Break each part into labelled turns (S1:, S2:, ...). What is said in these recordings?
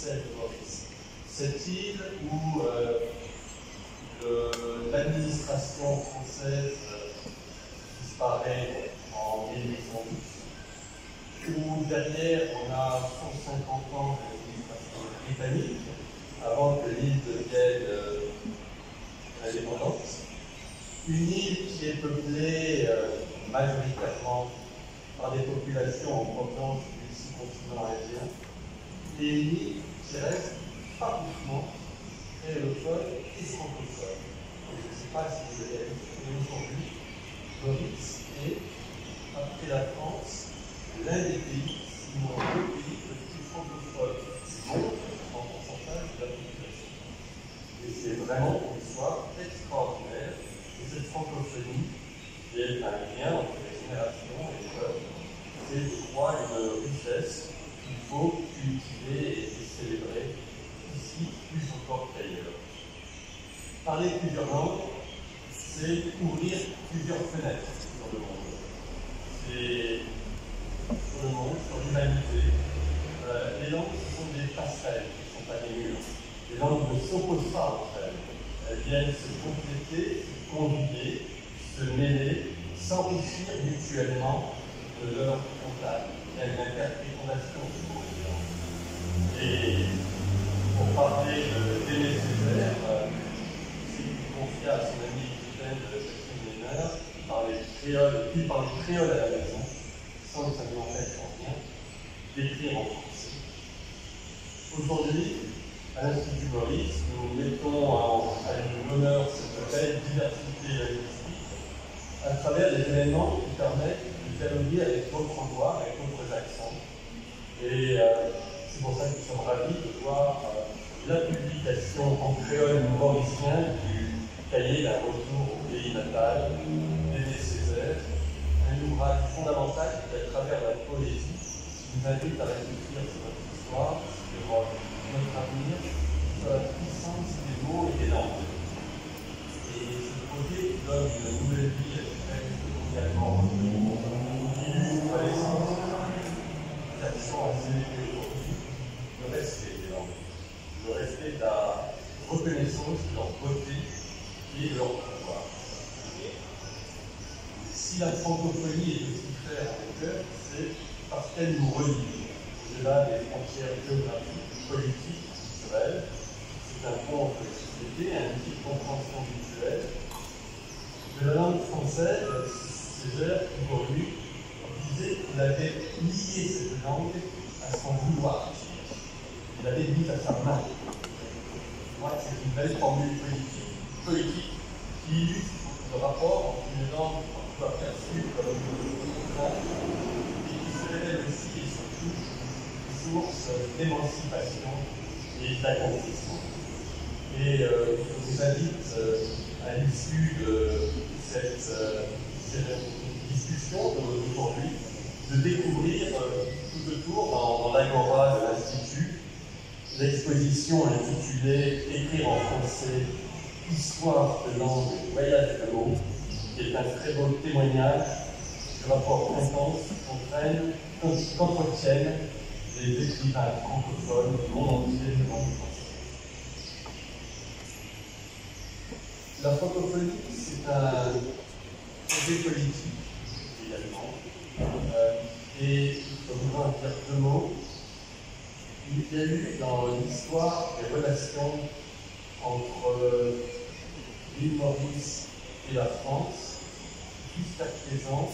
S1: français de Maurice. Cette île où l'administration française disparaît en 1812, où derrière on a 150 ans d'administration britannique, avant que l'île devienne indépendante. Une île qui est peuplée majoritairement par des populations en provenance du sous-continent indien, et une île qui reste farouchement créolophone et francophone. Je ne sais pas si vous avez vu, mais aujourd'hui, Maurice est, après la France, l'un des pays, sinon le pays le plus francophone du monde en pourcentage de la population. Et c'est vraiment une histoire extraordinaire. Et cette francophonie est un lien entre les générations et les peuples. C'est, je crois, une richesse qu'il faut cultiver et célébrer ici plus encore qu'ailleurs. Parler plusieurs langues, c'est ouvrir plusieurs fenêtres sur le monde. C'est sur le monde, sur l'humanité. Les langues, ce sont des passerelles, ce ne sont pas des murs. Les langues ne s'opposent pas entre elles. Elles viennent se compléter, se conjuguer, se mêler, s'enrichir mutuellement de leur contact. Il y a une interfécondation de ces langues. Et pour parler d'Aimé Césaire, c'est confié à son ami écrivaine Catherine Lénard, qui parlait créole à la maison, sans que ça ne l'empêche en rien, d'écrire en français. Aujourd'hui, à l'Institut Maurice, nous mettons à l'honneur cette belle diversité linguistique à travers des événements qui permettent de dialoguer avec d'autres voix, avec d'autres accents. Et c'est pour ça que nous sommes ravis de voir la publication en créole mauricien du cahier d'un retour au pays natal d'Aimé Césaire, un ouvrage fondamental qui, à travers la poésie, nous invite à réfléchir sur notre histoire, sur notre avenir, sur la puissance des mots et des langues. Et ce projet donne une nouvelle vie à ce texte mondialement, qui illustre l'essence des actions assez élevées aujourd'hui, le respect des langues, le respect de la reconnaissance de leur beauté et de leur pouvoir. Si la francophonie est aussi claire en cœur, c'est parce qu'elle nous relie au-delà des frontières géographiques, politiques, culturelles. C'est un pont entre les sociétés, un outil de compréhension mutuelle. De la langue française, Césaire, pour lui, disait qu'il avait lié cette langue à son vouloir. Il l'avait mis à sa main. Je crois que c'est une belle formule politique qui illustre le rapport entre une langue parfois perçue comme contrainte et qui se révèle aussi et surtout une source d'émancipation et d'accomplissement. Et je vous invite à l'issue de cette discussion d'aujourd'hui de découvrir tout autour dans l'agora de l'Institut l'exposition intitulée Écrire en français, histoire de langue et voyage de mots, qui est un très beau témoignage du rapport intense qu'entretiennent les écrivains francophones du monde entier de langue française. La francophonie, c'est un projet politique également. Et je voudrais en dire deux mots. Il y a eu dans l'histoire des relations entre l'île Maurice et la France, jusqu'à présent,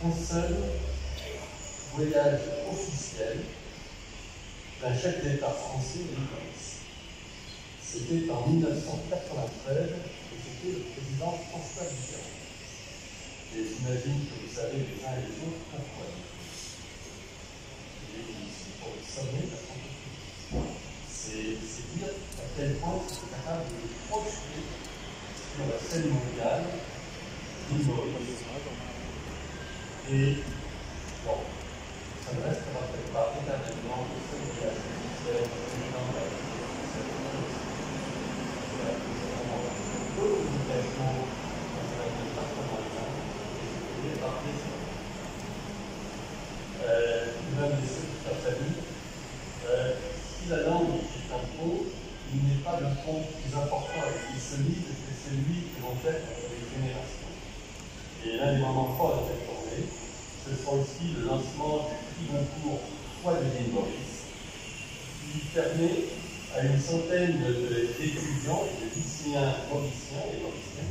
S1: un seul voyage officiel d'un chef d'État français de l'île Maurice. C'était en 1993 et c'était le président François Mitterrand. Et j'imagine que vous savez les uns et les autres pourquoi. Il est ici pour le sommet de la francophonie. C'est dire à quel point c'est capable de projeter sur la scène mondiale l'île Maurice. Et bon, ça ne restera peut-être pas éternellement le seul voyage officiel président de la d'autres indications dans le département et par plaisir. Mesdames et messieurs, chers amis, si Et l'un des moments forts de cette journée, ce sera aussi le lancement du prix Goncourt Foi de l'île Maurice, qui permet à une centaine d'étudiants et de lycéens mauriciens et mauriciens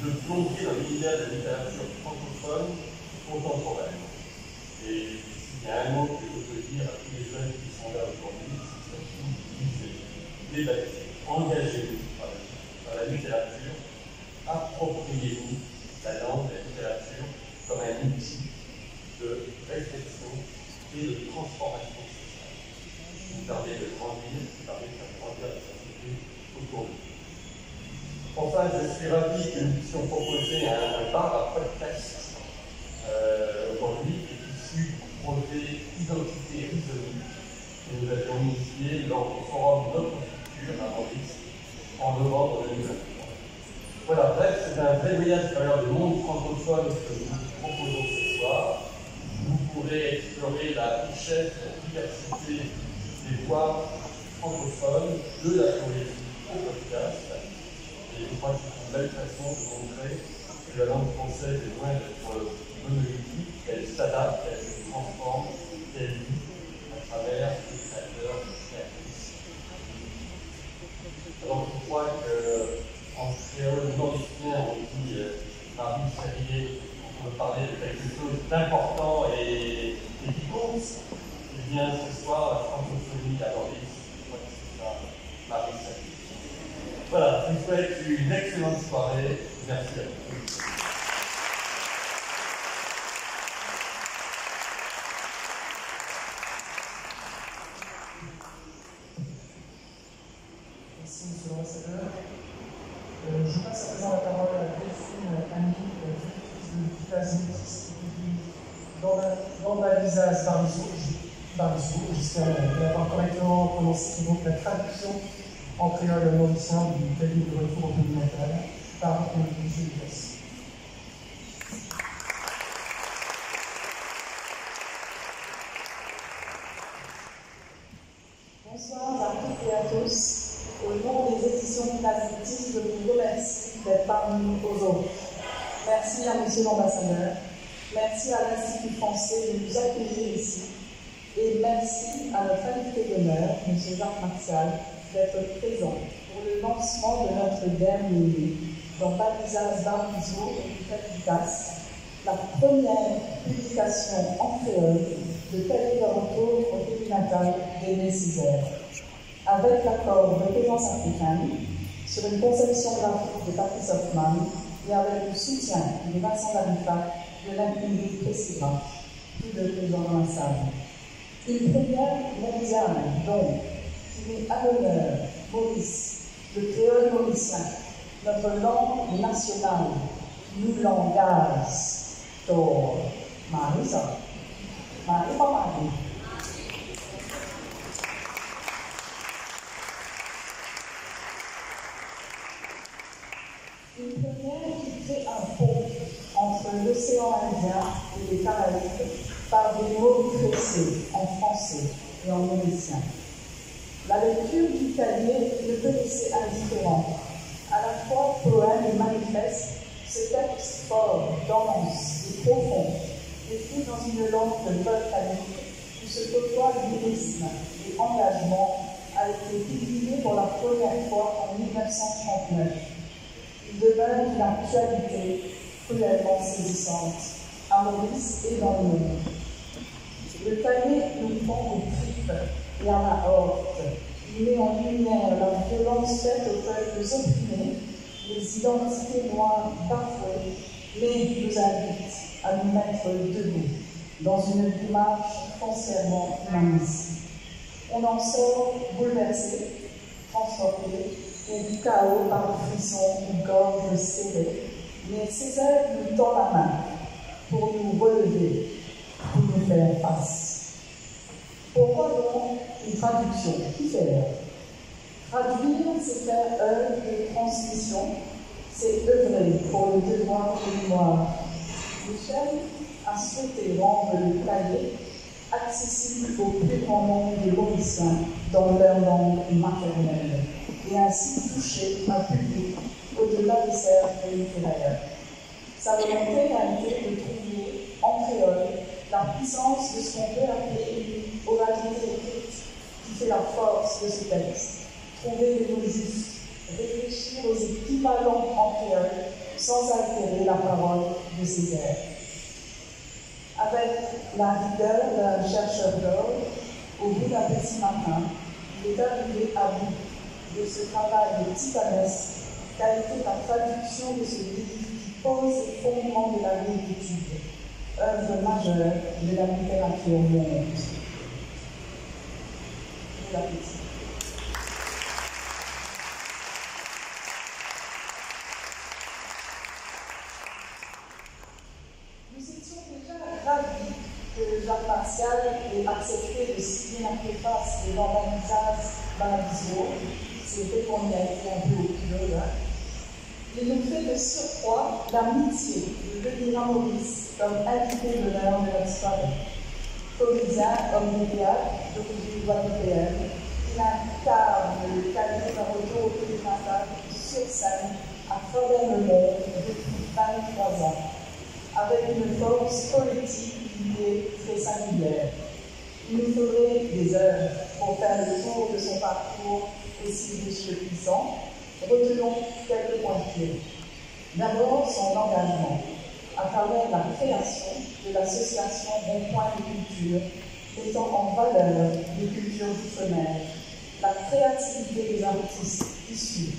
S1: de plonger dans l'univers de la littérature francophone contemporaine. Et s'il y a un mot que je peux dire à tous les jeunes qui sont là aujourd'hui, c'est surtout lisez, débattez, engagez-vous par la littérature, appropriez-vous la langue, la littérature, comme un outil de réflexion et de transformation sociale. Qui nous permet de grandir, qui permet de faire grandir la société autour de nous. Enfin, je suis ravi que nous puissions proposer un bar à podcast aujourd'hui, qui est issu du projet Identité résolues que nous avions initié lors du forum Notre Culture à Maurice en novembre 2023. Voilà, bref, c'est un vrai voyage à travers le monde francophone que nous proposons ce soir. Vous pourrez explorer la richesse, la diversité des voix francophones, de la poésie au podcast. Et je crois que c'est une belle façon de montrer que la langue française est loin d'être monolithique, qu'elle s'adapte, qu'elle se transforme, qu'elle vit à travers les créateurs et les créatrices. Alors je crois qu'en créole mauricien, on dit Marie Ferrier, on peut parler de quelque chose d'important et qui compte. Eh bien, ce soir, la francophonie à Maurice, je crois que c'est ça, Marie Ferrier. Voilà, je vous souhaite une excellente soirée. Merci à tous.
S2: Merci, monsieur l'ambassadeur. Je passe à présent la parole à Delphine Ami, directrice du village d'Andalisas Barbizou. J'espère l'avoir correctement prononcé, qui donc la traduction en créole mauricien du cahier de retour au pays natal par M. Lucas.
S3: Bonsoir à toutes et à tous. Au nom des éditions Classiques, je vous remercie d'être parmi nous aujourd'hui. Merci à Monsieur l'ambassadeur, merci à l'Institut français de nous accueillir ici, et merci à notre invité d'honneur, M. Jacques Martial, d'être présent pour le lancement de notre dernier livre, dans Baptisas Barbizou et Efficace, la première publication en créole de cahier de retour au pays natal d'Aimé Césaire, avec l'accord de Présence africaine sur une conception graphique de Patrice Hoffman et avec le soutien de Vincent Larifa de l'imprimerie Pressira, tout de présent dans la salle. Une première mondiale, donc, qui met à l'honneur Maurice, le créole mauricien, notre langue nationale, nous langage, to Marisa, Marisa Marie. Une première qui fait un pont entre l'océan Indien et les Caraïbes par des mots tressés en français et en mauricien. La lecture du cahier ne peut laisser indifférent. À la fois poème et manifeste, ce texte fort, dense et profond, écrit dans une langue de volcanique où se côtoient lyrisme et engagement, a été publié pour la première fois en 1939. Il demeure d'une actualité cruellement saisissante à Maurice et dans le monde. Le cahier nous prend aux tripes et à la horte. Il met en lumière la violence faite aux peuples opprimés, les identités noires bafouées, mais nous invite à nous mettre debout dans une démarche foncièrement humaniste. On en sort bouleversé, transporté, et du chaos par le frisson d'une gorge serrée, mais Césaire nous tend la main pour nous relever, pour nous faire face. Pourquoi donc une traduction? Qui faire? Traduire, c'est faire œuvre de transmission, c'est œuvrer pour le devoir de mémoire. Michel a souhaité rendre le cahier accessible au plus grand nombre de Mauriciens dans leur langue maternelle et ainsi toucher un public au-delà des cercles littéraires. Sa volonté a été de trouver en créole la puissance de ce qu'on peut appeler une oralité écrite qui fait la force de ce texte. Trouver les mots justes, réfléchir aux équivalents en créole sans altérer la parole de ses airs. Avec la rigueur d'un chercheur d'or, au bout d'un petit matin, il est arrivé à bout de ce travail titanesque qu'a été la traduction de ce livre qui pose les fondements de la vérititude, œuvre majeure de la littérature monde. Je l'apprécie. Nous étions déjà ravis que Jacques Martial ait accepté de signer la préface de l'Organisation Baradisio. C'était qu'on y a été un peu au culot, là. Il nous fait de surcroît l'amitié de Denira Maurice comme invité d'honneur de notre soirée. Comédien, homme de théâtre, d'origine guadeloupéenne, il incarne le calibre d'un retour au pays natal sur scène à travers le monde depuis 23 ans, avec une force collective qui est très singulière. Il nous faudrait des heures pour faire le tour de son parcours aussi riche que puissant. Retenons quelques points clés. D'abord, son engagement à travers la création de l'association Bon Point de Culture, mettant en valeur les cultures d'outre-mer, la créativité des artistes issus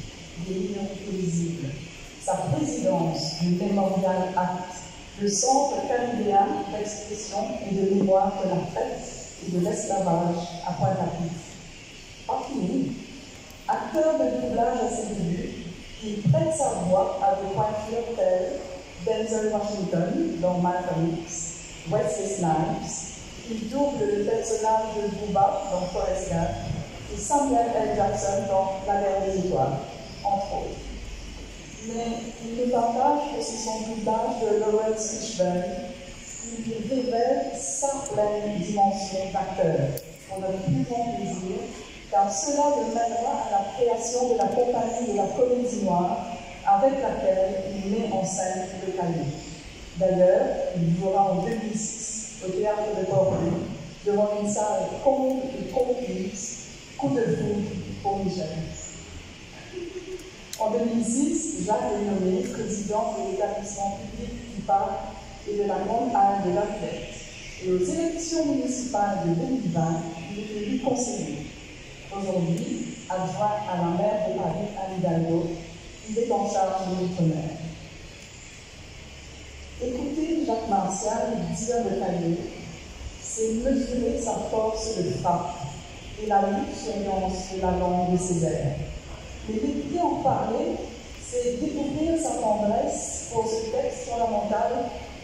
S3: des minorités visibles, sa présidence du Mémorial Acte, le centre caribéen d'expression et de mémoire de la traite et de l'esclavage à Pointe-à-Pitre. Pas fini. Acteur de doublage à ses débuts, il prête sa voix à des pointures telles Denzel Washington dans Malcolm X, Wesley Snipes, il double le personnage de Booba dans Forrest Gump et Samuel L. Jackson dans La Guerre des Étoiles, entre autres. Mais il ne partage aussi son doublage de Lawrence Fishburne, il révèle sa pleine dimension d'acteur pour notre plus grand plaisir, car cela le mènera à la création de la compagnie de la Comédie Noire, avec laquelle il met en scène le Caillou. D'ailleurs, il jouera en 2006 au théâtre de Bordeaux, devant une salle conquise, coup de foudre pour Michel. En 2006, Jacques est nommé président de l'établissement public du parc et de la grande halle de l'athlète. Et aux élections municipales de 2020, il est élu conseiller. Aujourd'hui, adjoint à la maire de Paris, Anne Hidalgo, il est en charge de l'outre-mer. Écouter Jacques Martial dire le Caillou, c'est mesurer sa force de frappe et la luxuriance de la langue de ses airs. Mais d'écouter en parler, c'est découvrir sa tendresse pour ce texte fondamental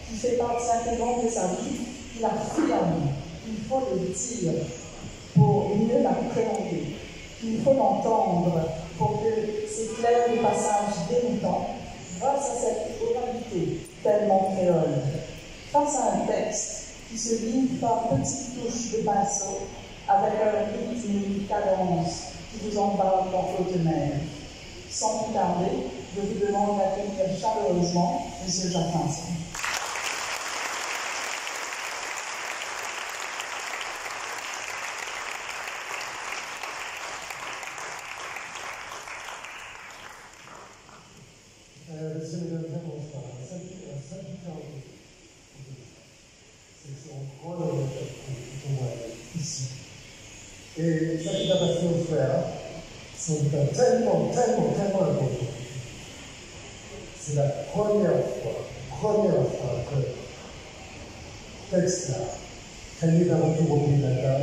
S3: qui fait partie intégrante de sa vie. Il affirme qu'il faut le dire pour mieux l'appréhender, qu'il faut l'entendre pour que s'éclaire le passage déroutant grâce à cette oralité tellement créole. Face à un texte qui se livre par petites touches de pinceau avec un rythme et une cadence qui vous embarque en haute mer. Sans plus tarder, je vous demande d'accueillir chaleureusement M. Jacques Martial.
S2: Monsieur le Président, bonsoir. Un syndicat c'est son rôle qu'on voit ici. Et ça qui va passer au frère, c'est tellement important. C'est la première fois que texte-là, Caillou d'un retour au pays natal,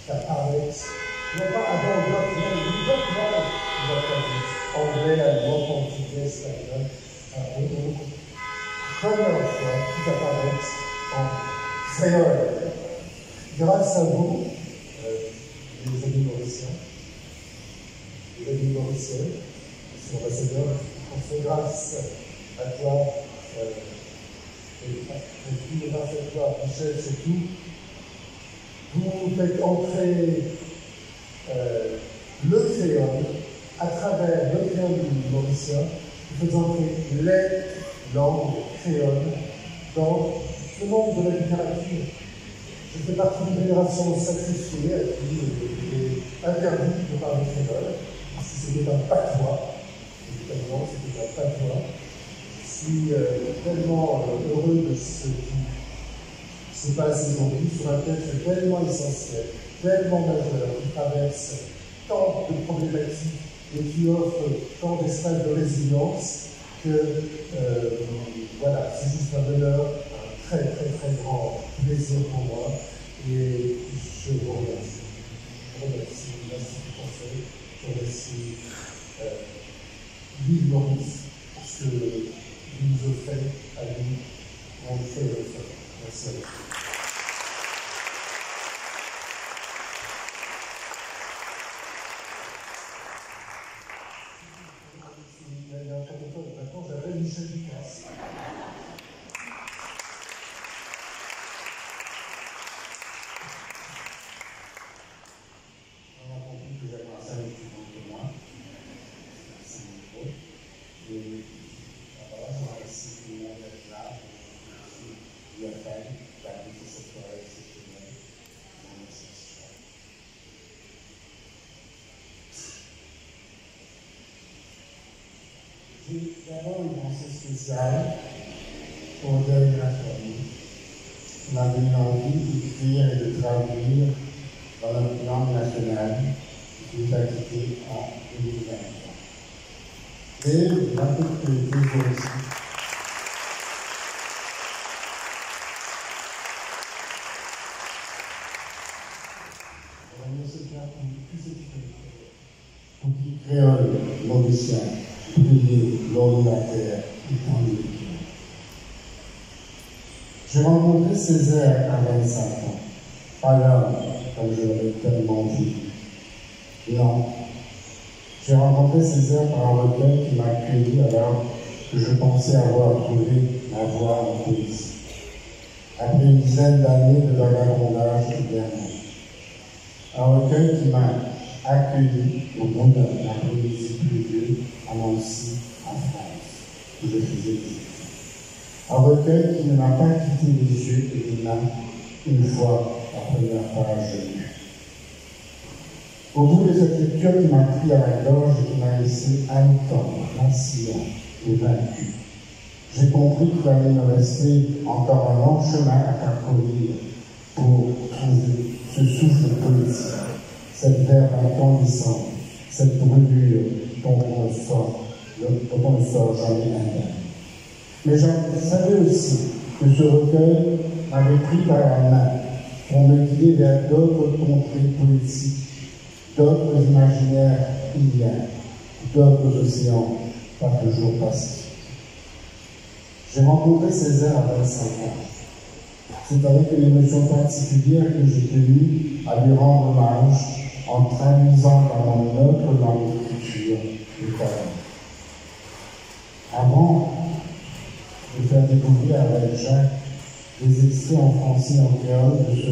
S2: apparaît, non pas avant le document, anglais, allemand, portugais, espagnol, première fois qu'ils apparaissent en créole. Grâce à vous, les amis mauriciens, les ambassadeurs, on fait grâce à toi, et grâce à toi, Michel, surtout, vous faites entrer le créole à travers le créole mauricien, vous faites entrer langue créole dans le monde de la littérature. Je fais partie d'une génération sacrifiée à qui il est interdit de parler créole. Si c'était un patois, évidemment, c'était un patois. Je suis tellement heureux de ce qui se passe aujourd'hui sur un texte tellement essentiel, tellement majeur, qui traverse tant de problématiques et qui offre tant d'espace de résilience que, voilà, c'est juste un bonheur, un très très très grand plaisir pour moi. Et je vous remercie. Je remercie l'Institut français, je remercie l'île Maurice pour ce qu'il nous offrait à nous, on le fait le faire. Merci à vous. Il y a un chanteur de maintenant, j'avais Michel Ducasse. On a compris que j'avais un salaire plus grand que moi. C'est mon gros. Et voilà, je remercie tout le monde d'être là. Je remercie l'UFM d'arriver cette soirée exceptionnelle. Je vous remercie. J'ai d'abord une pensée spéciale pour Deuil de la famille, qui m'a donné envie d'écrire et de traduire dans notre langue nationale, qui nous a quittés en 2023. Et la popularité aussi. On va mieux se faire pour plus équilibré, pour qui créole mauricien. Prier l'homme de la terre et tant de vie. J'ai rencontré Césaire à 25 ans, pas l'homme comme je l'avais tellement vu. Non, j'ai rencontré Césaire par un recueil qui m'a accueilli alors que je pensais avoir trouvé ma voie en poésie. Après une dizaine d'années de vagabondage et d'errement. Un recueil qui m'a accueilli au bout d'un après-midi pluvieux à Nancy, en France, où je faisais visiter. Un recueil qui ne m'a pas quitté les yeux et les mains une fois la première page lue. Au bout de cette lecture qui m'a pris à la gorge et qui m'a laissé haletant, vacillant et vaincu, j'ai compris qu'il allait me rester encore un long chemin à parcourir pour trouver ce souffle politique, cette verve incandescente, cette brûlure dont on ne sort jamais indemne. Mais je savais aussi que ce recueil m'avait pris par la main pour me guider vers d'autres contrées poétiques, d'autres imaginaires iliens, d'autres océans pas toujours pacifiques. J'ai rencontré Césaire à 25 ans. C'est avec une émotion particulière que j'ai tenu à lui rendre hommage en traduisant dans mon autre langue d'écriture le talent. Avant de faire découvrir avec Jacques des extraits en français et en créole de ce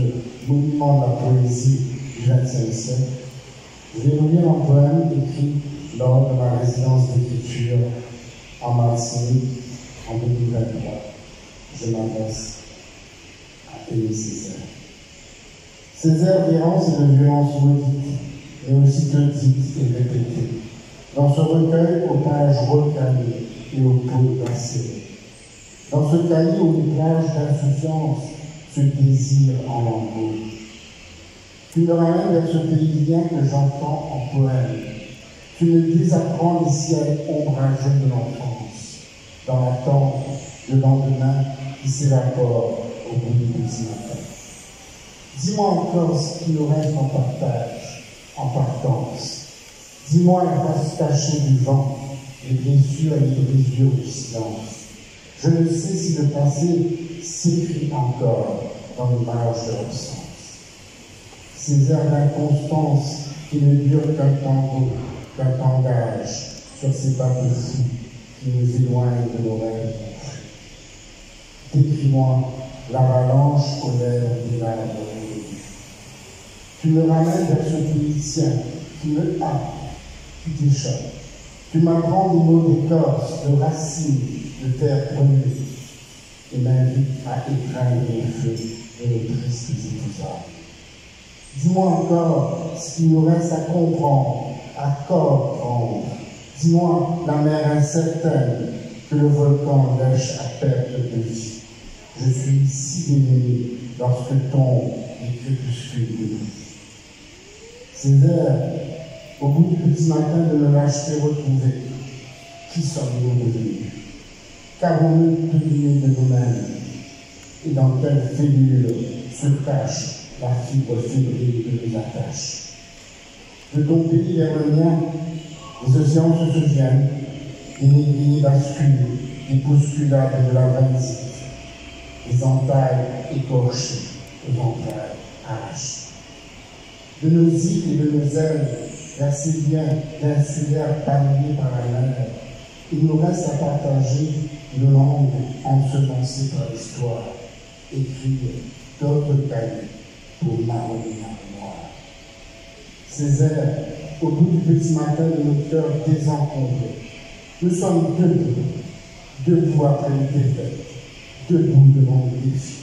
S2: monument de la poésie du XXe siècle, je vais vous lire un poème écrit lors de ma résidence d'écriture en Martinique en 2023. Je m'adresse à Aimé Césaire. Césaire d'errance et de violence maudite, mais aussi de dites et répétées. Dans ce recueil, aux pages recalées et aux peaux lacérées. Dans ce cahier où les plages d'insouciance se désirent en embauche. Tu me ramènes vers ce pays lien que j'entends en poème. Tu me désapprends les ciels ombrageux de l'enfance, dans l'attente de lendemain qui s'évapore au bout du petit matin. Dis-moi encore ce qui nous reste en partage, en partance. Dis-moi la face cachée du vent, les blessures et les brisures du silence. Je ne sais si le passé s'écrit encore dans les marges de l'absence. Ces airs d'inconstance qui ne durent qu'un tango, qu'un tangage sur ces bateaux fous qui nous éloignent de nos rêves. Décris-moi l'avalanche aux lèvres des larmes. Tu me ramènes vers ce politicien qui me happe, qui t'échappe. Tu m'apprends des mots d'écorce, de racines,
S4: de terre brûlée et m'invite à étreindre le feu et les tristes épisodes. Dis-moi encore ce qu'il nous reste à comprendre, à comprendre. Dis-moi la mer incertaine que le volcan lèche à perte de vie. Je suis si démuni lorsque tombe les crépuscules de nuit. Césaire, au bout du petit matin de me lâcher retrouver, qui sommes-nous devenus? Qu'avons-nous deviné de nous-mêmes? Et dans quelle fêlure se cache la fibre fébrile que nous attache? De ton pays vers le mien, les océans se souviennent, les négligés basculent, les bousculades de la vanité, les entailles écorchées, aux entrailles arrachées. De nos îles et de nos ailes, vers ces liens insulaires balayés par la mer, il nous reste à partager une langue ensemencée par l'histoire, écrire d'autres cahiers pour marronner la mémoire. Césaire, au bout du petit matin de nos cœurs désencombrés, nous sommes debout après une défaite, debout devant le défi,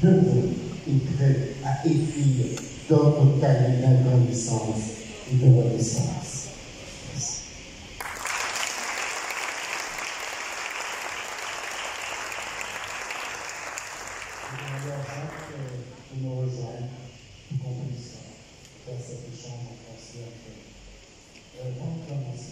S4: debout et prêts à écrire d'autres cahiers d'incandescence et de renaissance. Merci. Je vais demander à Jacques de nous rejoindre pour qu'on puisse faire cet échange en français après. Quand on commence,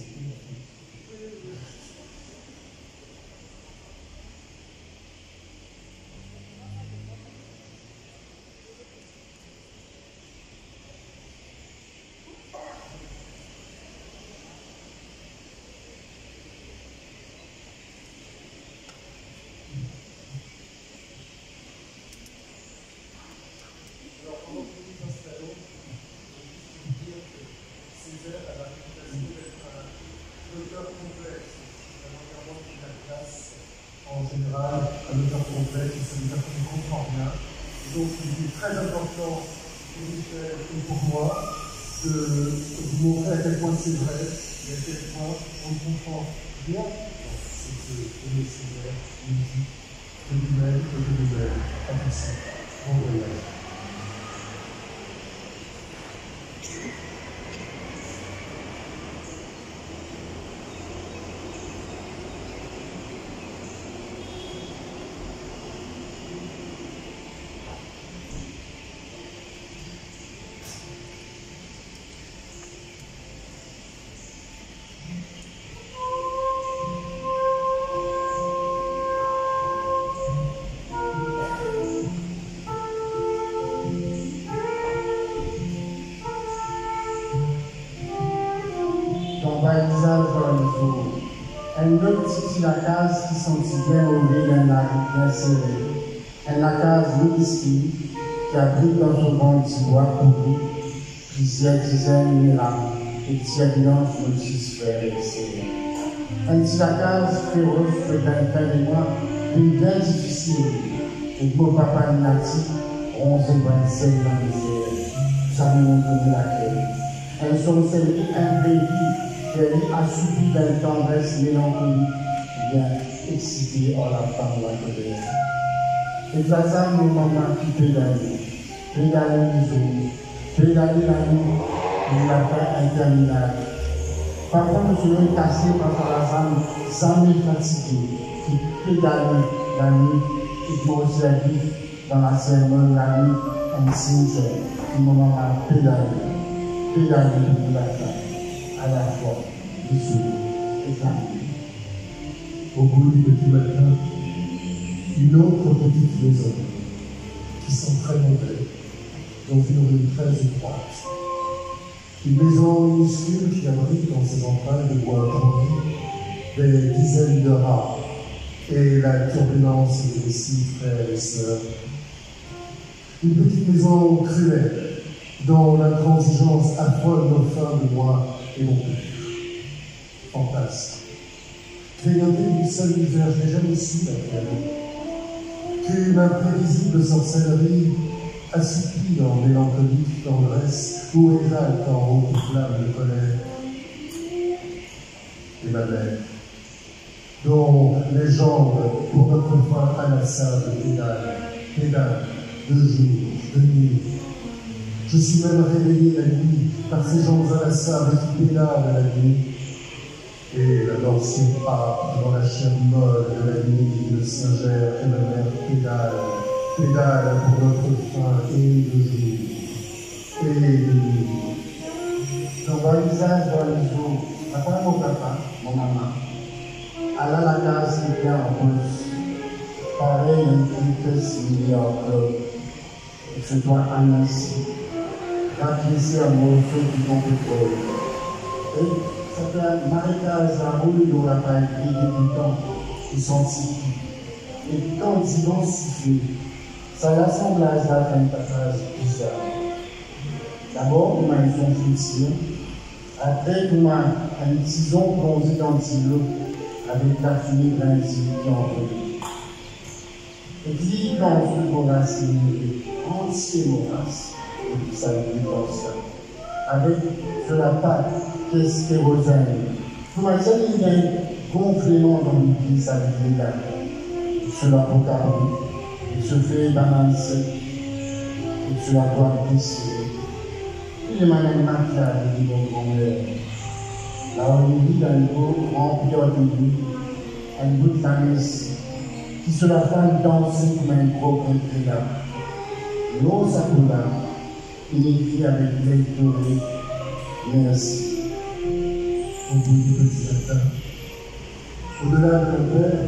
S2: un auteur complexe, c'est un auteur qui comprend bien. Et donc, il est très important pour Michel et pour moi de vous montrer à quel point c'est vrai et à quel point on comprend bien ce que le Césaire nous dit de lui-même et de nous-mêmes. À tout ça. Bon voyage. Elle note ici la case qui sentit bien ouvrir d'un lac bien serré. Elle la case Louis qui abrite dans son banc de bois couru, plusieurs dizaines de lames et diabillances de sphères et serrées. Elle dit la case féroce de d'un et moi, une bien difficile, et beau papa Nati, 11 et 25 dans les airs, ça nous donne laquelle. Elles sont celles imprévues. Elle a subi d'une tendresse mélancolique, bien excitée en la femme de la colère. Et ça, nos mamans qui pédalent les jours, pédaler la nuit, le matin interminable. Parfois, nous serons cassés par la femme jamais fatiguée, qui pédale la nuit et qui aussi la vie dans la cérémonie la nuit, ainsi que nos mamans pédalent pour la femme. À la fois dissous et calme.
S5: Au bout du petit matin, une autre petite maison qui sent très mauvais, dans une rue très étroite. Une maison minuscule qui abrite dans ses entrailles de bois pourri des dizaines de rats et la turbulence des six frères et sœurs. Une petite maison cruelle dont l'intransigeance affole nos fins de moi et mon père. Fantasque. Grignoté d'une seule hiver, je n'ai jamais su la terre. Qu'une imprévisible sorcellerie assipie en mélancolique tendresse ou exalte en haute flamme de colère. Et ma mère, dont les jambes, pour notre foi inlassable, pédalent de jour, de nuit. Je suis même réveillé la nuit par ces jambes inlassables qui pédalent la nuit. Et l'ancien pape dans la chair molle de la nuit, le Saint-Gère et la mer pédale pour notre faim et de jour et de nuit.
S4: Dans le visage dans les jours, papa, mon maman, à la case qui vient en plus, pareil, un truc s'il y a encore, et que c'est toi un ainsi, rappliquer un morceau qui compte le et ça fait un marécage à rouler dans la paille des débutants qui sont sifflés. Et quand ils vont siffler, ça l'assemblage là un passage bizarre. D'abord, on a une fonction, après, on a un tison plongé dans l'îlot avec la fumée d'un qui en brûle. Et puis, quand on fait racine, entier morasse, et puis ça lui comme ça. Avec de la pâte, qu'est-ce que vous avez? Vous m'avez dit, il y a un gonflement dans l'église avec les gars. Cela pour carrer, il se fait balancer, et cela doit décider. Il est malin maquillage, dit mon grand-mère. Là, on dit dans le beau, rempli d'orgueil, un bout de la messe, qui se la fait danser comme un gros contrôleur. L'eau s'appela, il écrit avec l'œil doré, merci.
S5: Au bout du petit matin, au-delà de mon père,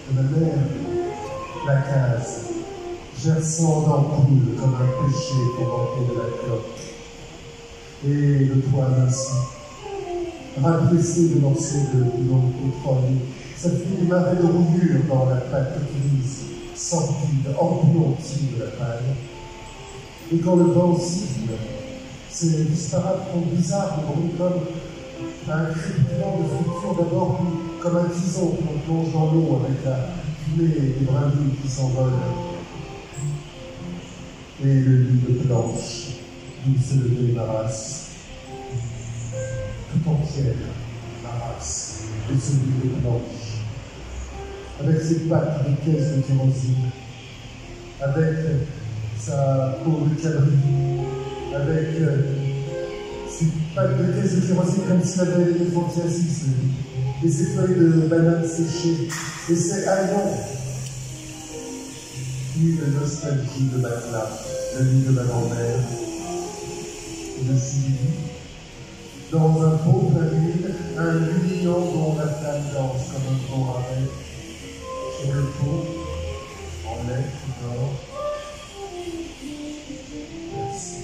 S5: de ma mère, la case, gerçant d'ampoule comme un péché pour rentrer de la clope. Et le toit ainsi, rabaissé de morceaux de contrôle, ça fait des marais de rouillure dans la pâte grise, sortie de orgueillantie de la paille. Et quand le vent siffle, c'est disparate comme bizarre, comme un crépitement de friture d'abord, comme un tison qu'on plonge dans l'eau avec la fumée et les brindilles qui s'envolent. Et le lit de planche, d'où s'est levée ma race. Tout entière, ma race, et celui de planche. Avec ses pattes de caisse de kérosine, avec sa peau de calories, avec ses pattes de caisse de kérosine comme s'il avait des phantiasis, et ses feuilles de bananes séchées, et ses haillons. Puis de nostalgie de matelas, le lit de ma grand-mère. Je suis dans un pot paville, un luminon dont la flamme danse comme un grand arrêt. Sur le pot, en lait tout d'or. Merci.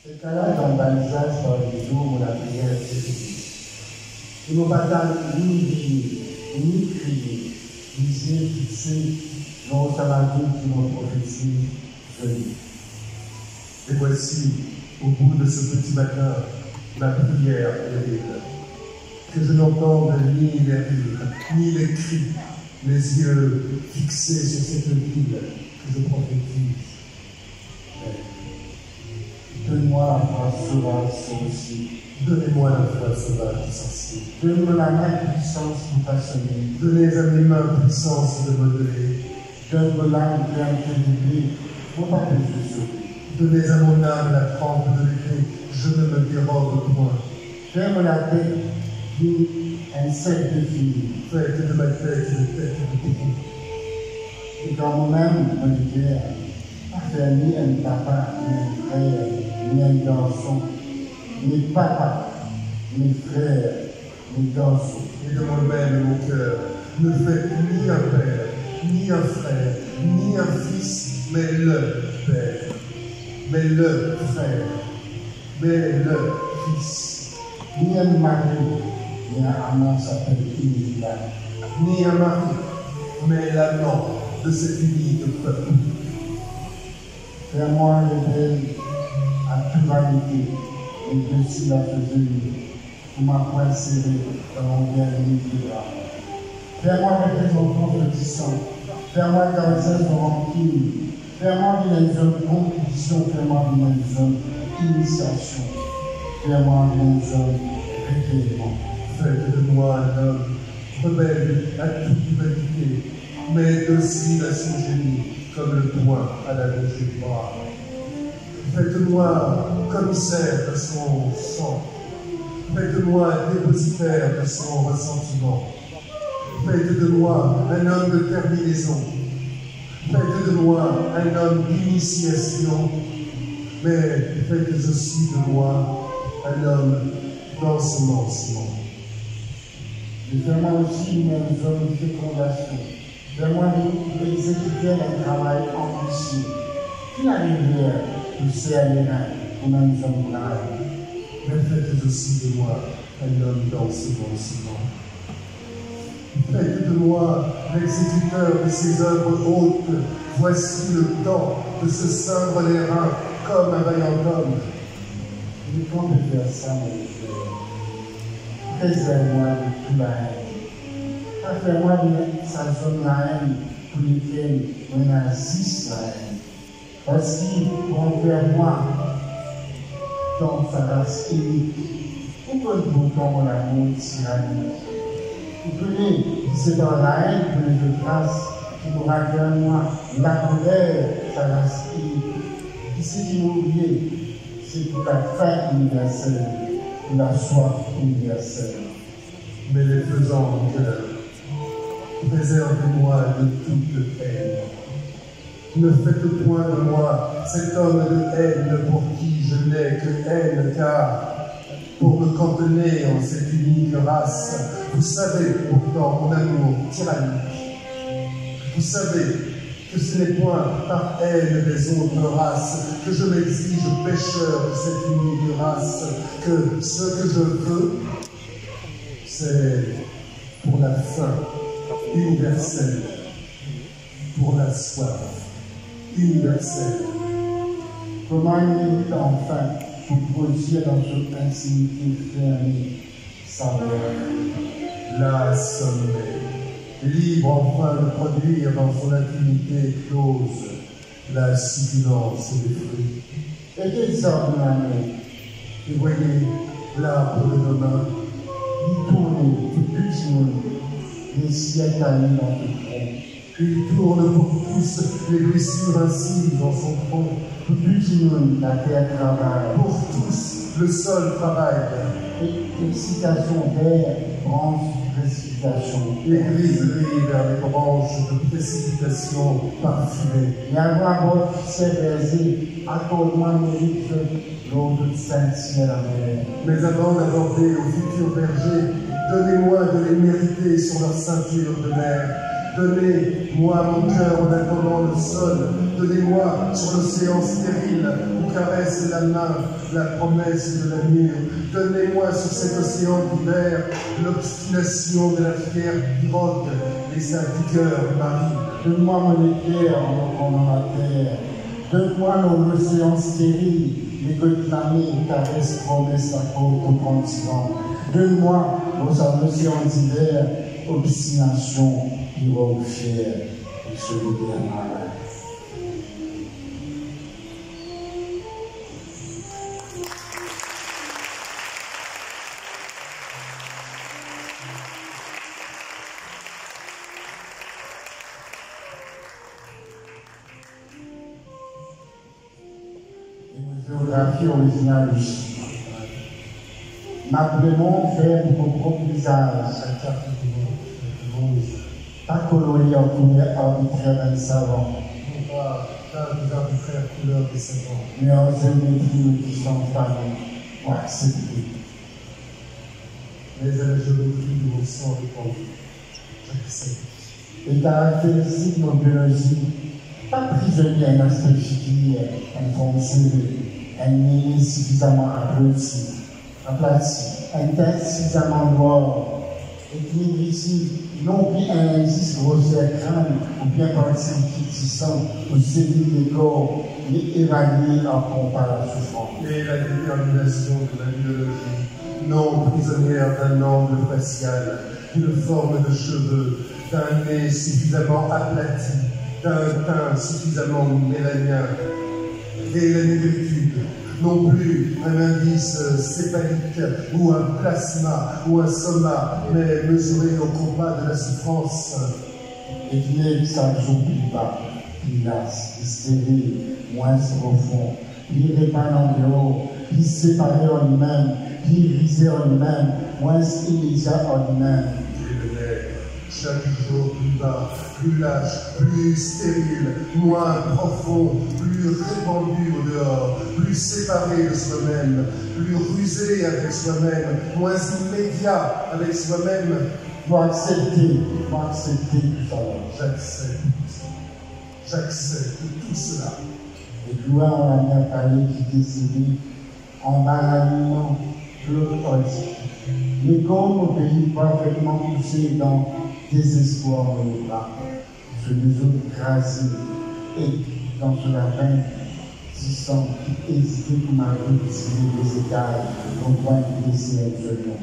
S4: C'est qu'alors dans le balisage dans les jours où la prière s'est finie. Et nos batailles ni dire, ni crier, les yeux fixés dans le samadhi qui nous prophétise venue.
S5: Et voici, au bout de ce petit matin, ma prière terrible. Que je n'entende ni les rires, ni les cris, les yeux fixés sur cette ville que je prophétise.
S4: Donne-moi la foi sauvage aussi.
S5: Donnez-moi la foi sauvage et sensible.
S4: Donne-moi la main puissance pour façonner.
S5: Donnez à mes mains puissance de modeler.
S4: Donne-moi l'âme pleine de blé pour pas que je sauve.
S5: Donnez à mon âme la trempe de l'épée, je ne me dérobe point.
S4: Donne-moi la tête d'une insecte de fille.
S5: Faites de ma tête une tête de poupon.
S4: Et quand moi-même, mon Dieu, pas ni un papa, ni un frère, ni un garçon, ni papa, ni frère, ni garçon.
S5: Et de moi-même, mon cœur, ne faites ni un père, ni un frère, ni un fils, mais le père, mais le frère, mais le fils.
S4: Ni un mari, ni un amant s'appelle Inila.
S5: Ni un mari, mais l'amant de cet unique peuple.
S4: Fais-moi révéler à toute vanité et dessus la faisée pour ma pointe serrée dans mon bien de bras. Fais-moi révéler mon compétition. Fais-moi garder mon rancune. Fais-moi une zone compétition. Fais-moi une zone initiation. Fais-moi une zone révèlement.
S5: Faites de moi un homme rebelle à toute humanité, mais docile à son génie, comme le poing à la gauche du bras. Faites-moi commissaire de son sang. Faites-moi dépositaire de son ressentiment. Faites de moi un homme de terminaison. Faites de moi un homme d'initiation. Mais faites aussi de moi un homme d'ensemencement.
S4: Et fais-moi aussi une zone de fécondation. Fais-moi exécuter un travail ambitieux. Qui arrive à pousser à l'érable comme une zone grave.
S5: Mais faites aussi de moi un homme d'ensemencement. Faites de moi l'exécuteur de ces œuvres hautes. Voici le temps de se ceindre les reins comme un vaillant homme.
S4: Il est temps de faire ça, mon frère. Préserve-moi de toute la haine. Fais-moi de sa zone la haine pour lesquelles on agisse la haine. Parce qu'il envers moi dans sa race unique. Pourquoi le bouton l'amour tyrannique? Vous connaissez, c'est dans la haine que les grâce qui nous rappelle moi la colère, sa race unique. Et ce qui nous oublie, c'est pour la faim universelle, pour la soif universelle.
S5: Mais les faisant en cœur, préservez-moi de toute haine. Ne faites point de moi cet homme de haine pour qui je n'ai que haine, car pour me cantonner en cette unique race, vous savez pourtant mon amour tyrannique. Vous savez que ce n'est point par haine des autres races que je m'exige pécheur de cette unique race, que ce que je veux, c'est pour la faim universelle, pour la soif universelle.
S4: Comment il est enfin pour produire dans cette intimité fermée saveur?
S5: La sommeil, libre enfin de produire dans son intimité close la succulence des fruits.
S4: Et quelle sorte de l'année?
S5: Et voyez l'arbre de nos mains,
S4: Il tourne tout petit, les siècles à lui dans le tronc.
S5: il tourne pour tous les blessures incises dans son tronc.
S4: Tout petit, la terre travaille.
S5: Pour tous, le sol travaille.
S4: Excitation d'air, branche, précipitation.
S5: Les griseries vers les branches de précipitation parfumées.
S4: Et avoir votre fils baisé, accorde-moi mérite l'eau de Saint-Ciel.
S5: Mais avant d'aborder au futur berger, donnez-moi de les mériter sur leur ceinture de mer. Donnez-moi mon cœur en attendant le sol. Donnez-moi sur l'océan stérile où caresse la main la promesse de l'avenir. Donnez-moi sur cet océan d'hiver l'obstination de la fière pirogue et sa vigueur marine.
S4: Donne-moi mon éther en dans la terre. Donne-moi l'océan stérile, les côtes lamées caressent promesse la côte au continent. Donne-moi l'océan d'hiver, obstination, pirogue fière et celui de la malade. Géographie originale du Chili. M'appelons faire de mon propre visage. Pas coloris en couleur arbitraire d'un savant.
S5: Non pas des arbitraires couleurs des savants.
S4: Mais en géométrie qui sont familles. Ouais, c'est tout.
S5: Mais à la géométrie de mon sang répandu. J'accède.
S4: Les caractéristiques de nos biologies, pas prisonnier un aspect figure, un foncé, un nez suffisamment aplati, un tête suffisamment noir, et qui livre ici non plus un indice grossier crâne ou bien par exemple fictissant ou séduit les corps, mais évalué en compas à la souffrance.
S5: Et la détermination de la biologie, non prisonnière d'un angle facial, d'une forme de cheveux, d'un nez suffisamment aplati, d'un teint suffisamment mélanien. Et la négritude, non plus un indice céphalique ou un plasma ou un soma, mais mesuré au compas de la souffrance.
S4: Et qui n'est chaque jour plus bas, plus lasse, plus stérile, moins profond, plus répandu en dehors, plus séparé en lui-même, plus brisé en lui-même, moins immédiat en lui-même.
S5: Et le nègre, chaque jour plus bas, plus lâche, plus stérile, moins profond, plus répandu au dehors, plus séparé de soi-même, plus rusé avec soi-même, moins immédiat avec soi-même.
S4: Faut accepter tout ça.
S5: J'accepte tout cela.
S4: Et loin on a bien parlé qui décidait en barragement chlorotique. Mais comme au pays parfaitement couché dans désespoir dans les bras, sur les autres crasés, et dans ce lapin, disant qui hésitait pour m'arrêter de tirer les écailles, on doit y laisser absolument.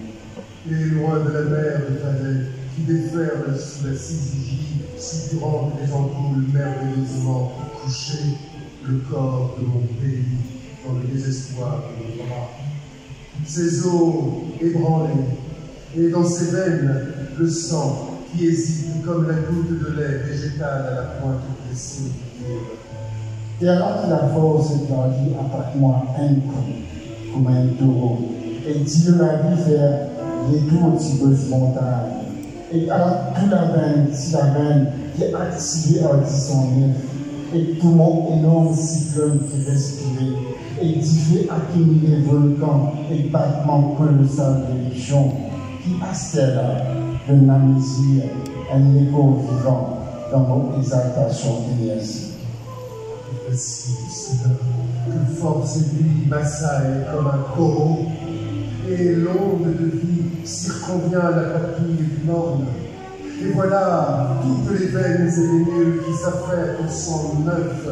S5: Et loin de la mer de Thanet, qui déferle sous la syzygie, si durant les ampoules merveilleusement couchées, le corps de mon pays dans le désespoir de mes bras. Ses os ébranlés, et dans ses veines, le sang qui hésite comme la goutte de lait végétal à la pointe blessée du livre.
S4: Et alors que la force étendue attaque-moi un coup, comme un taureau, et tire la vie vers les tours de montagne. Et alors tout la veine qui est activée en son nez, et tout mon énorme cyclone qui respirait, et qui fait accumuler volcans et battements colossaux d'élections, qui passaient là, de l'amnésie, un écho vivant dans mon exaltation énergie.
S5: Ainsi, cela, que force et vie m'assaillent comme un coraux, et l'onde de vie circonvient la papille du morne. Et voilà toutes les veines et les nœuds qui s'affairent au sang neuf,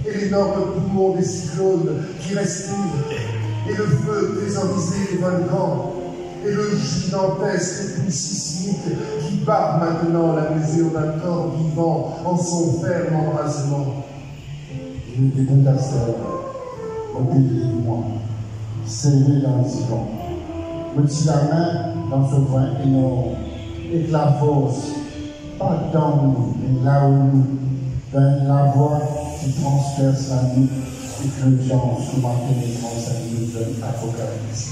S5: et l'énorme poumon des cyclones qui respirent, et le feu thésaurisé des volcans, et le gigantesque pouls sismique qui bat maintenant la mesure d'un corps vivant en son ferme embrasement.
S4: Je me décontersais, au pays de moi, serré dans le divan, me tire la main dans ce coin énorme, et que la force, pas dans nous, mais là où nous, dans la voix qui transperce la nuit et que le vent sous ma pénétrance à une jeune apocalypse.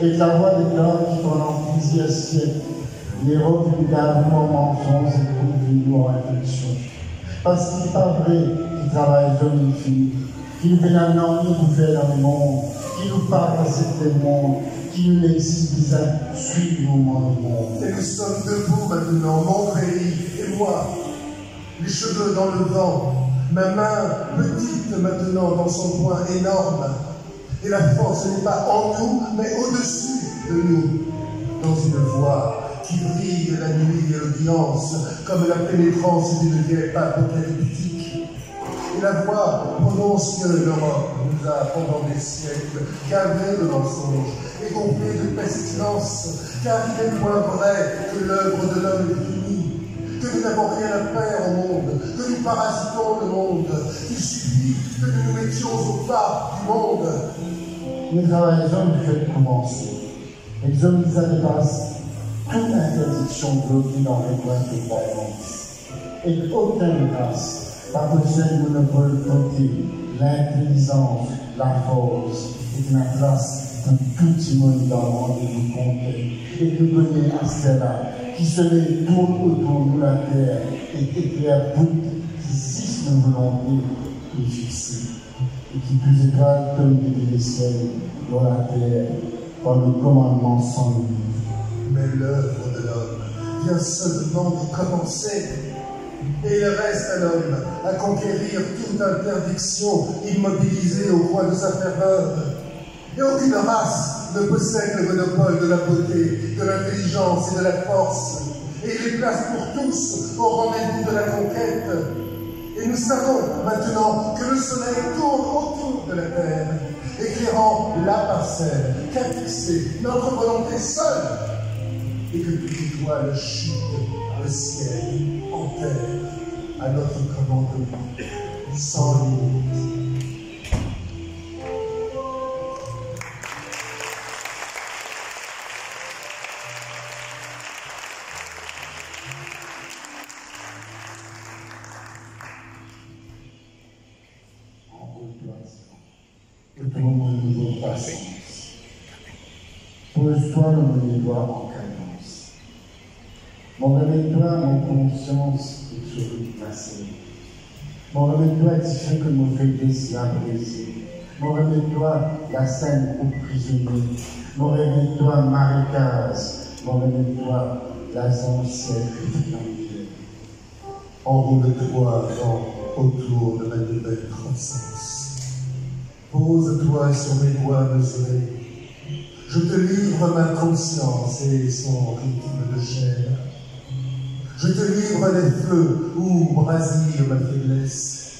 S4: Et que la voix des corps qui pendant plusieurs siècles, les revenus d'amour, mensonges et nous en réflexion. Parce qu'il n'est pas vrai qu'il travaille jeune et fille, qu'il vient un an nous faire dans le monde, qu'il nous parle à cet monde, qui nous exige à suivre le mouvement du monde.
S5: Et nous sommes debout maintenant, mon pays et moi, les cheveux dans le vent, ma main petite maintenant dans son poing énorme. Et la force n'est pas en nous, mais au-dessus de nous, dans une voix qui brille la nuit et l'audience, comme la pénétrance d'une vieille apocalyptique. Et la voix prononce que l'Europe nous a, pendant des siècles, gavé de mensonges et gonflé de pestilence, car il est moins vrai que l'œuvre de l'homme est finie, que nous n'avons rien à faire au monde, que nous parasitons le monde, qu'il suffit que nous nous mettions au pas du monde.
S4: Nous travaillons du fait de commencer. Exomisa dépasse toute interdiction bloquée dans les coins de croyance. Et qu'aucune race pas possède le monopole côté, l'intelligence, la force, et que la place d'un tout monde dans le monde et nous compter. Et que nous connaissons à cela, qui se met tourne autour de la terre et éclaire toutes qui existe nos volontés et fixées. Et qui plus étoile comme des ciels dans la terre par le commandement sans limite.
S5: Mais l'œuvre de l'homme vient seulement de commencer. Et il reste à l'homme à conquérir toute interdiction immobilisée au coin de sa ferveur. Et aucune race ne possède le monopole de la beauté, de l'intelligence et de la force, et il les place pour tous au rendez-vous de la conquête. Et nous savons maintenant que le soleil tourne autour de la terre, éclairant la parcelle qu'a fixée notre volonté seule, et que toute étoile chute le ciel en terre à notre commandement, sans limite.
S4: Pose-toi le moniteur en cadence. Mon remets-toi mon conscience est sur une passée. Mon remets-toi qui fait que nos faiblesses l'a brisé. Mon remets-toi la scène aux prisonniers. Mon remets-toi marécage. Mon remets-toi la ancienne friandière.
S5: Enroule-toi autour de ma nouvelle croissance. Pose-toi sur mes doigts mesurés. Je te livre ma conscience et son rythme de chair. Je te livre les feux où brasille ma faiblesse.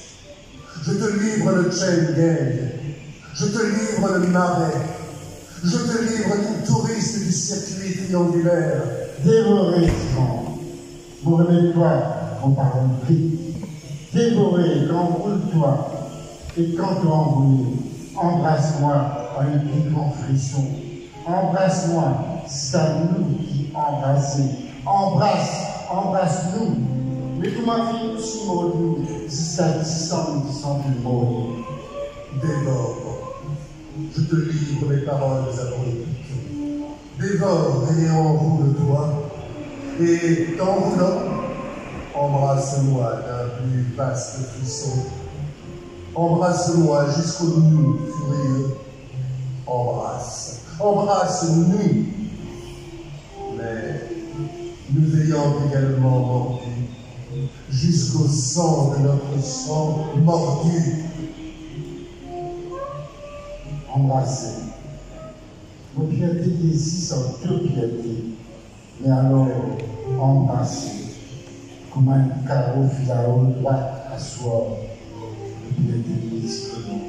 S5: Je te livre le Schengen. Je te livre le marais. Je te livre tout touriste du circuit triangulaire.
S4: Dévoré, Simon. Vous remets-toi en parole vite. Dévoré, enroule-toi. Et quand tu enroules, embrasse-moi en un piquant frisson. Embrasse-moi, c'est à nous qui embrasser. Embrasse-nous. Mais tu m'as fait aussi maudit, jusqu'à 10 du monde.
S5: Dévore. Je te livre mes paroles abondantes. Dévore et enroule-toi. Et t'enroulant, embrasse-moi d'un plus vaste frisson. Embrasse-moi jusqu'au nous furieux. Embrasse-nous. Mais nous ayant également mordu, jusqu'au sang de notre sang mordu.
S4: Embrasser. Nos piétés ici sont deux piétés. Mais alors, embrasser. Comme un carreau filao droit à soi. Le piété discrètement.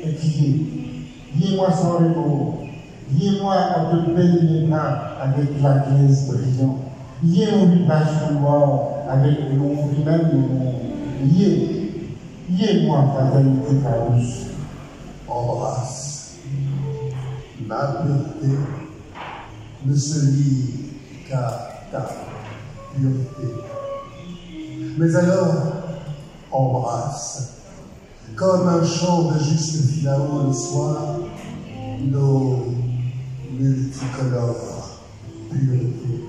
S4: Et qui dis-moi sans remords. Dis-moi à te baigner pas avec la glaise brillante. Lié au visage noir avec l'ombre même du monde. Lié-moi fatalité farouche.
S5: Embrasse. Ma pureté ne se lie qu'à ta pureté. Mais alors, embrasse. Comme un chant de juste filao le soir, nos multicolores puretés.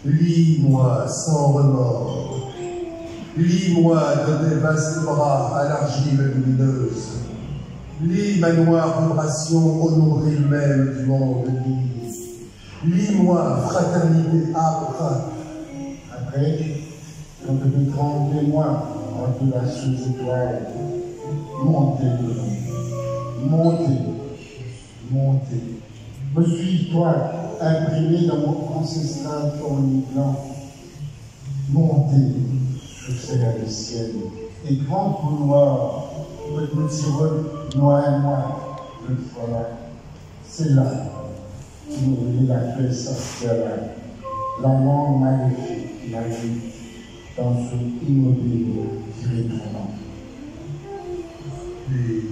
S5: Lis-moi sans remords. Lis-moi de tes vastes bras à l'argile lumineuse. Lis ma noire vibration au nombril même du monde libre. Lis-moi, fraternité âpre.
S4: Après, quand tu me trembles-moi entre la chose étoile, montez, me suis-toi imprimé dans mon ancestral tournis blanc. Montez, je serai le ciel, et grand couloir, me tire noir, le voilà. C'est là qui m'ouvrit la paix sociale, la langue magnifique, magique, dans ce immobile irréprochable.
S5: Puis,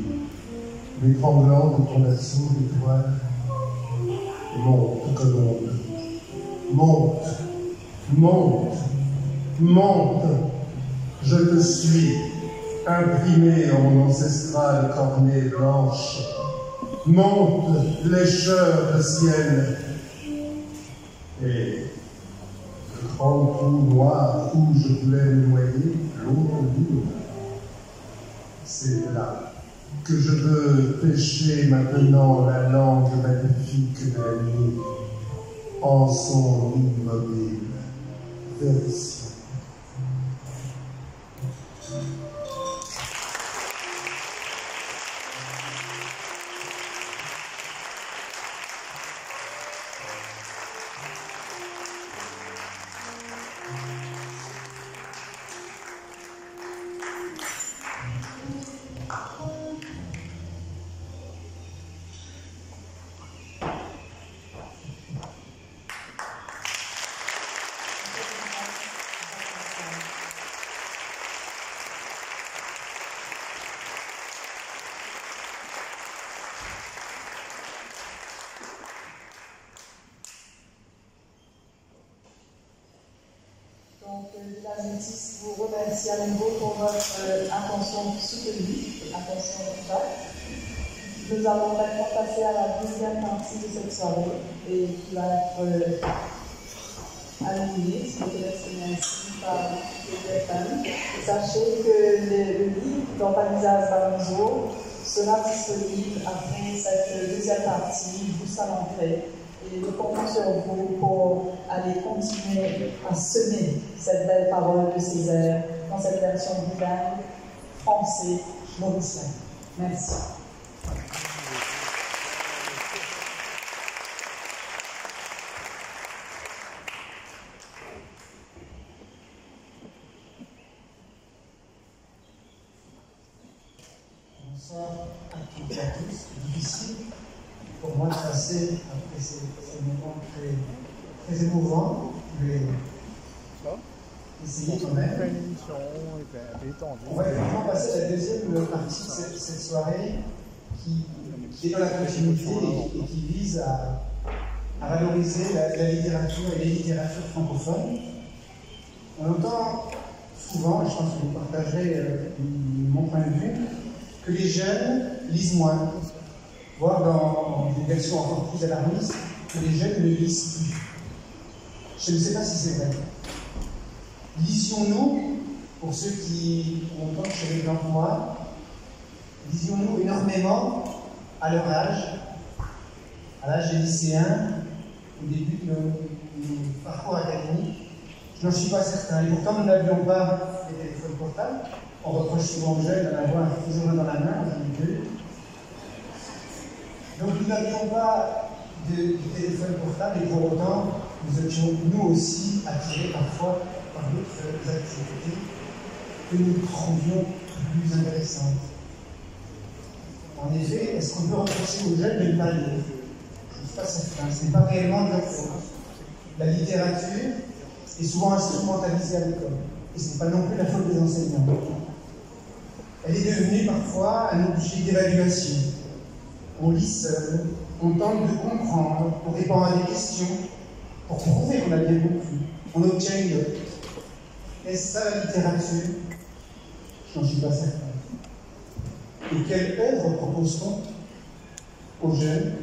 S5: l'étranglant de ton assaut d'étoiles, monte colombe, monte, je te suis, imprimé en mon ancestrale cornée blanche, monte, lécheur de ciel, et le grand trou noir où je voulais me noyer, l'autre libre, c'est là que je veux pêcher maintenant la langue magnifique de la nuit en son immobile version.
S3: vous remercie à nouveau pour votre attention soutenue, attention totale. Nous allons maintenant passer à la deuxième partie de cette soirée et qui va être animée, si vous laissez ainsi, par les femmes. Sachez que le livre d'Organisa Baranzo sera disponible après cette deuxième partie, juste à l'entrée. Et nous comptons sur vous pour aller continuer à semer cette belle parole de Césaire dans cette version bilingue, français, mauricien. Merci.
S2: Bonsoir à toutes et à tous. C'est difficile pour moi de passer après ces moments très émouvants. Je vais essayer quand même. On va effectivement passer à la deuxième partie de cette soirée qui est dans la continuité et qui vise à valoriser la littérature et les littératures francophones. On entend souvent, et je pense que vous partagerez mon point de vue, que les jeunes lisent moins, voire dans des versions encore plus alarmistes, que les jeunes ne lisent plus. Je ne sais pas si c'est vrai. Lisions-nous, pour ceux qui ont tant chez les blancs moi, lisions-nous énormément à leur âge, à l'âge des lycéens, au début de nos parcours académiques. Je n'en suis pas certain. Et pourtant, nous n'avions pas les téléphones portables. On reproche souvent aux jeunes d'en avoir toujours un dans la main, j'en ai deux. Donc nous n'avions pas de téléphone portable et pour autant, nous étions nous aussi attirés parfois par d'autres activités que nous trouvions plus intéressantes. En effet, est-ce qu'on peut reprocher aux jeunes de ne pas lire? Je ne suis pas certain. Ce n'est pas réellement de leur faute. La littérature est souvent instrumentalisée à l'école. Et ce n'est pas non plus la faute des enseignants. Elle est devenue parfois un objet d'évaluation. On lit seul, on tente de comprendre, on répond à des questions, pour prouver qu'on a bien compris. On obtient une note. Est-ce ça la littérature? Je n'en suis pas certain. Et quelle œuvre propose-t-on aux jeunes?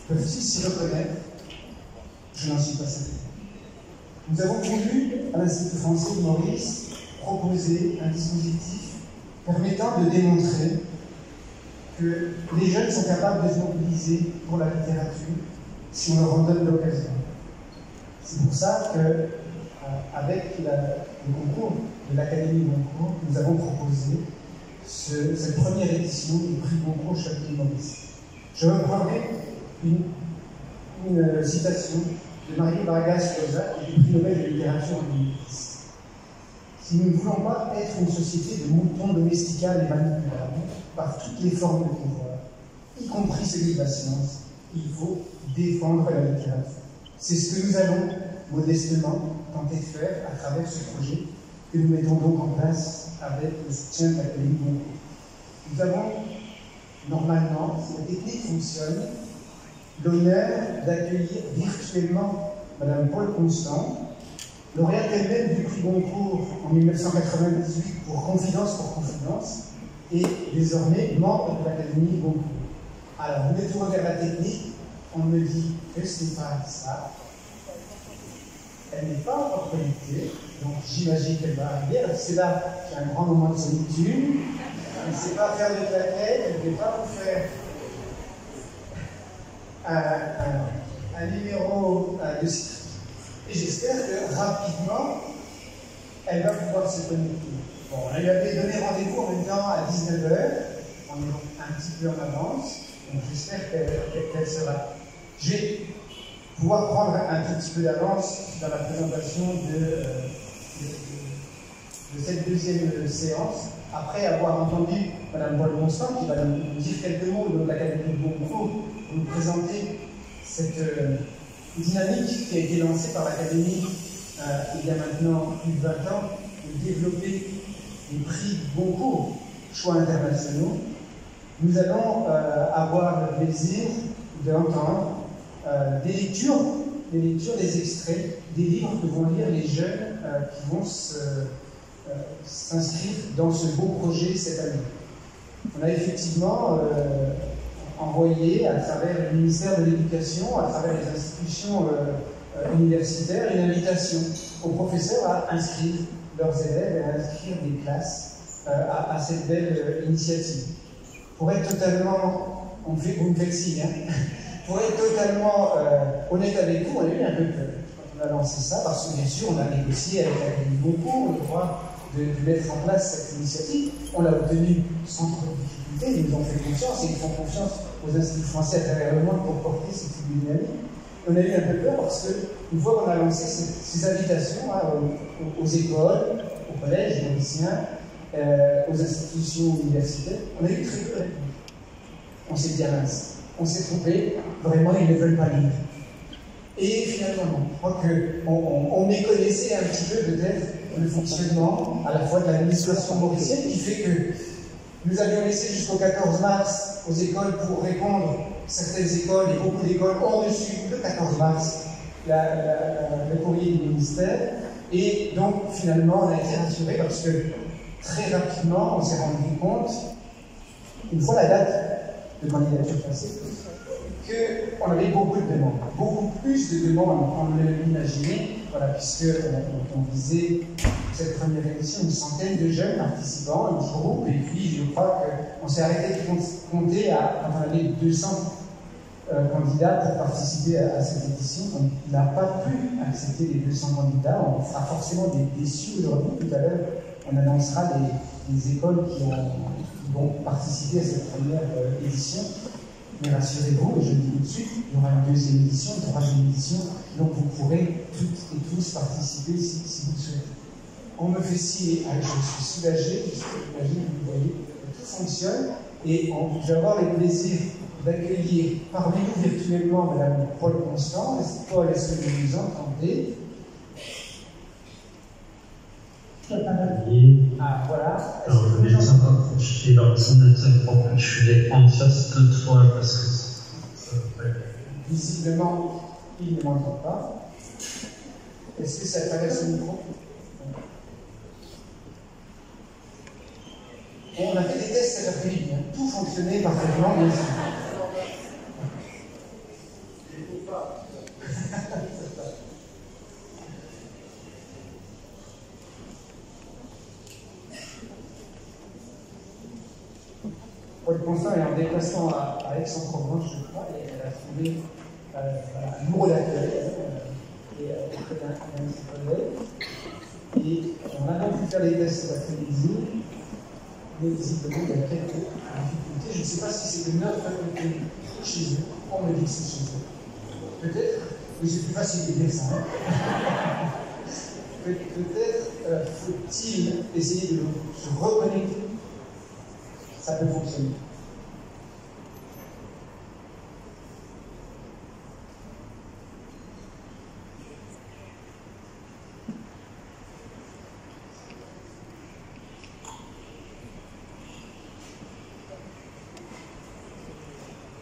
S2: Peuvent-ils s'y reconnaître? Je n'en suis pas certain. Nous avons voulu, à l'Institut français de Maurice, proposer un dispositif permettant de démontrer que les jeunes sont capables de se mobiliser pour la littérature si on leur en donne l'occasion. C'est pour ça qu'avec le concours de l'Académie Goncourt, nous avons proposé cette première édition du prix Goncourt Château Maurice. Je reprendrai une citation de Mario Vargas Llosa, qui est du prix Nobel de littérature en 2010. Si nous ne voulons pas être une société de moutons domesticables et manipulables par toutes les formes de pouvoir, y compris celui de la science, il faut défendre la littérature. C'est ce que nous allons modestement tenter de faire à travers ce projet que nous mettons donc en place avec le soutien de l'Académie Goncourt. Nous avons normalement, si la technique fonctionne, l'honneur d'accueillir virtuellement Madame Paul Constant, lauréate elle-même du prix Goncourt en 1998 pour Confidence, et désormais membre de l'Académie Goncourt. Alors, vous tournez vers la technique, on me dit que ce n'est pas ça. Elle n'est pas encore connectée, donc j'imagine qu'elle va arriver. Alors, c'est là qu'il y a un grand moment de solitude. Elle ne sait pas faire de claquettes, elle ne va pas vous faire un numéro de site. Et j'espère que rapidement, elle va pouvoir se connecter. Bon, on lui avait donné rendez-vous en même temps à 19h. On est donc un petit peu en avance. Donc j'espère qu'elle sera. Je vais pouvoir prendre un tout petit peu d'avance dans la présentation de cette deuxième séance, après avoir entendu Mme Paul Constant, qui va nous dire quelques mots de l'Académie de Goncourt pour nous présenter cette dynamique qui a été lancée par l'Académie il y a maintenant plus de 20 ans, de développer les prix Goncourt, choix internationaux. Nous allons avoir le plaisir d'entendre des lectures des lectures, des extraits, des livres que vont lire les jeunes qui vont s'inscrire dans ce beau projet cette année. On a effectivement envoyé à travers le ministère de l'Éducation, à travers les institutions universitaires, une invitation aux professeurs à inscrire leurs élèves et à inscrire des classes à cette belle initiative. Pour être totalement, vous me faites signe, hein, pour être totalement honnête avec vous, on a eu un peu peur quand on a lancé ça, parce que bien sûr on a négocié avec l'Académie Goncourt le droit de mettre en place cette initiative. On l'a obtenu sans trop de difficulté, ils nous ont fait confiance et ils font confiance aux instituts français à travers le monde pour porter cette dynamique. On a eu un peu peur parce qu'une fois qu'on a lancé ces invitations aux écoles, aux collèges, aux lycéens, aux institutions universitaires, on a eu très peu de réponses. On s'est dit à mince, on s'est trompé, vraiment ils ne veulent pas lire. Et finalement, non. Je crois qu'on méconnaissait un petit peu peut-être le fonctionnement à la fois de l'administration mauricienne qui fait que nous avions laissé jusqu'au 14 mars aux écoles pour répondre. Certaines écoles et beaucoup d'écoles ont reçu le 14 mars le courrier du ministère. Et donc, finalement, on a été rassurés parce que très rapidement, on s'est rendu compte, une fois la date de candidature passée, qu'on avait beaucoup de demandes, beaucoup plus de demandes qu'on ne l'imaginait, voilà, puisqu'on visait cette première édition une centaine de jeunes participants, un petit groupe, et puis je crois qu'on s'est arrêté de compter quand on avait 200 candidats pour participer à cette édition. On n'a pas pu accepter les 200 candidats, on sera forcément déçus aujourd'hui. Tout à l'heure, on annoncera les écoles qui vont participer à cette première édition. Mais rassurez-vous, je le dis tout de suite, il y aura une deuxième édition, une troisième édition, donc vous pourrez toutes et tous participer si vous le souhaitez. On me fait signe, je suis soulagé, vous voyez, tout fonctionne, et je vais avoir le plaisir d'accueillir parmi nous virtuellement Mme Paul Constant. Paul, est-ce que vous nous entendez? Ah, voilà.
S6: Alors, je vais savoir que je suis dans le sondateur pour que je suis en face de toi parce que ça
S2: visiblement, il ne m'entend pas. Est-ce que ça traverse le micro? On a fait des tests cet après-midi, hein. Tout fonctionnait parfaitement bien sûr. Paul Constant est en déplacement à Aix-en-Provence, je crois, et elle a trouvé un numéro d'accueil et auprès d'un de ses collègues. Et on a donc pu faire les tests cet après-midi, mais visiblement il y a quelques difficultés. Je ne sais pas si c'est de notre côté chez eux, on me dit que c'est chez eux. Peut-être, mais c'est plus facile de dire ça. Hein. Peut-être faut-il essayer de se reconnecter. Ça peut fonctionner.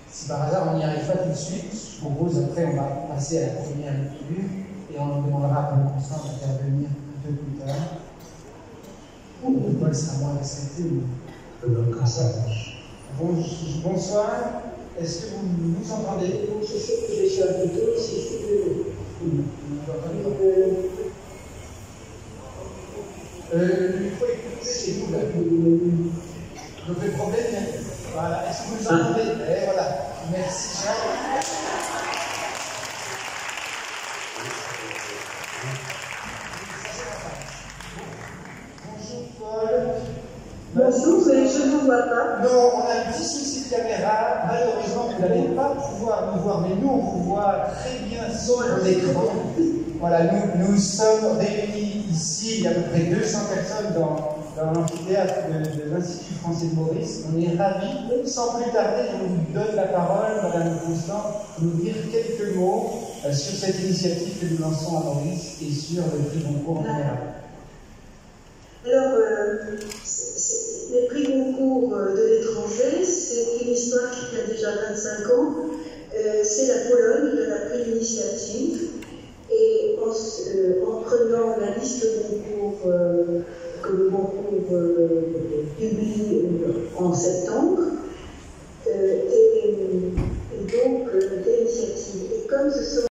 S2: Si par hasard on n'y arrive pas tout de suite, je propose après on va passer à la première lecture et on demandera à Paul Constant d'intervenir un peu plus tard. Ou Paul sera moins respecté. Bonsoir, est-ce que vous nous entendez?
S3: Je sais que je suis un peu tôt, si c'est
S2: le micro est coupé chez vous, là. Donc le problème, voilà, est-ce que vous nous entendez? Et voilà, merci Charles. Bonjour Paul.
S3: Bonjour, mais je ne vous vois pas.
S2: Non, on a un petit souci de caméra. Malheureusement, vous n'allez pas pouvoir nous voir, mais nous, on vous voit très bien sur l'écran. Voilà, nous sommes réunis ici, il y a à peu près 200 personnes dans l'amphithéâtre de l'Institut français de Maurice. On est ravis. Sans plus tarder, je vous donne la parole, Madame Constant, pour nous dire quelques mots sur cette initiative que nous lançons à Maurice et sur le prix Goncourt en général.
S3: Alors, les prix Goncourt de l'étranger, c'est une histoire qui a déjà 25 ans.
S7: c'est la Pologne qui en a pris l'initiative. Et en prenant la liste des cours que le concours publie en septembre, et donc l'initiative. Et comme ce sont